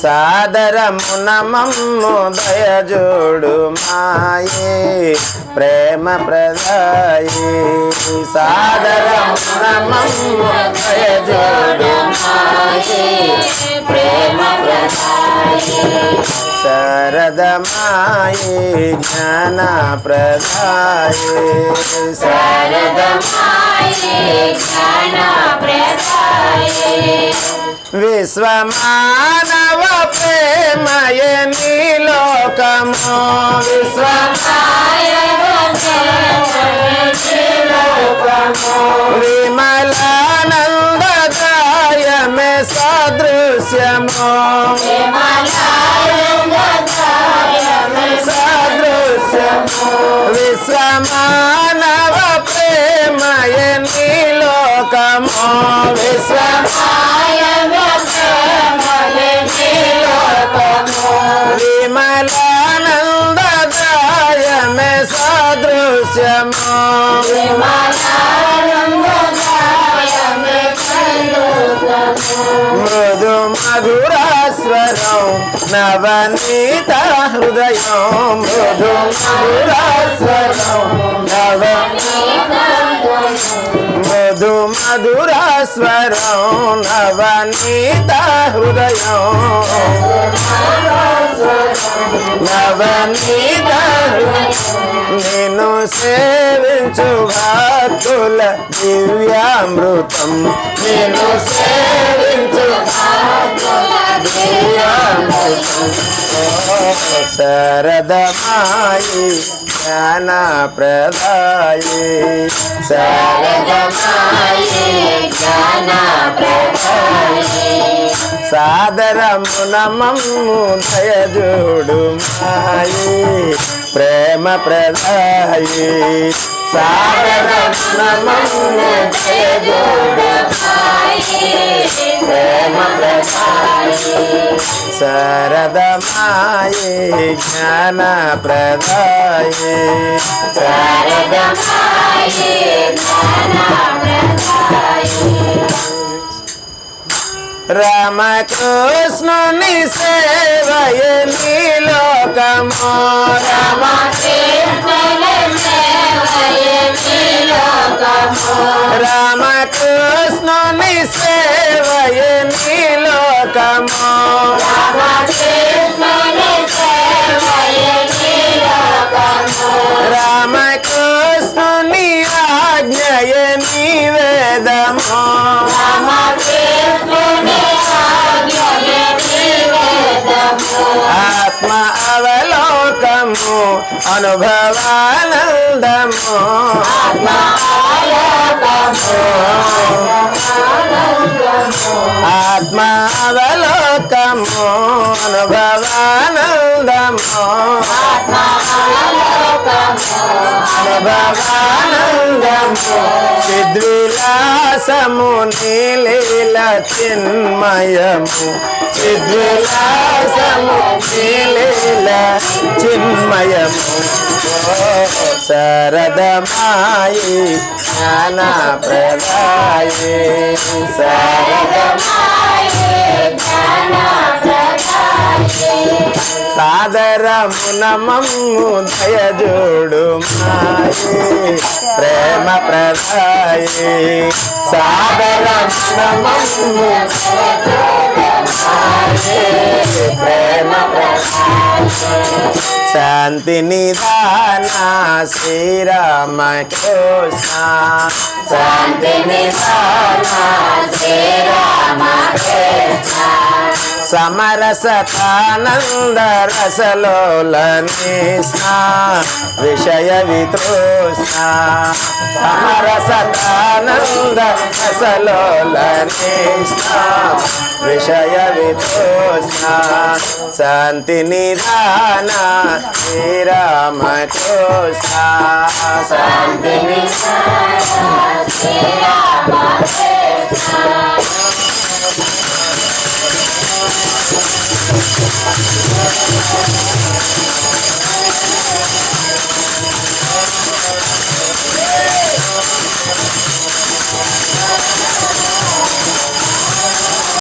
సాదరమున మమ్ము దయజోడు మాయే ప్రేమ ప్రదాయే సాదరమున మమ్ము దయజోడు మాయే ప్రేమ ప్రదాయే శరదమాయే జ్ఞాన ప్రదాయే శరదమాయే జ్ఞాన ప్రదాయే విశ్వమానవ ప్రేమయ నీలోకము విశ్వమానవ నీలోకము విమలానందదాయమే సదృశ్యము సదృశ్యము విశ్వమానవ ప్రేమయ నీలోకము విమలానందదాయమే సదృశ్యము మృదు మధుర స్వరం నవనీత హృదయం మృదు మధుర స్వరం మృదు మధుర స్వరం నవనీత హృదయం నవనీత నిన్ను సేవించు భక్తుల దివ్యామృతం నిన్ను సేవించు దివ్యామృతం శరదమాయి జ్ఞాన ప్రదాయే శరదమాయి జ్ఞాన ప్రదాయే సాదరమున మమ్ము దయజోడు మాయే ప్రేమ ప్రదాయే సాదరమున మమ్ము దయజోడు మాయే ప్రేమ ప్రదాయే శరదమాయే జ్ఞాన ప్రదాయే శరదమాయే జ్ఞాన ప్రదాయే రామకృష్ణుని సేవయ నీలోకము రామకృష్ణుని సేవయ నీలోకము రామకృష్ణుని ఆజ్ఞయ నివేదము ఆత్మ అవలోకము అనుభవానందము ఆత్మ అవలోకము అనుభవానందము అనుభవానందము చిద్విలాసము నీలీల చిన్మయము చిద్విలాసము నీలీల చిన్మయము శరదమాయి జ్ఞాన ప్రదాయే శరదమాయి జ్ఞాన ప్రదాయే సాదరమున మమ్ము దయజోడు మాయే ప్రేమ ప్రదాయే సాదరమున మమ్ము ప్రేమ ప్రదాయే శాంతి నిదాన శ్రీరామ కృష్ణ శాంతి నిదాన శ్రీరామ కృష్ణ సమరసతానంద రసలోలనిష్ణ విషయ వితృష్ణ సమరసతానంద రసలోలనిష్ణ విషయ వితృష్ణ శాంతి నిదాన శ్రీరామ కృష్ణ శాంతి నిదాన శ్రీరామ కృష్ణ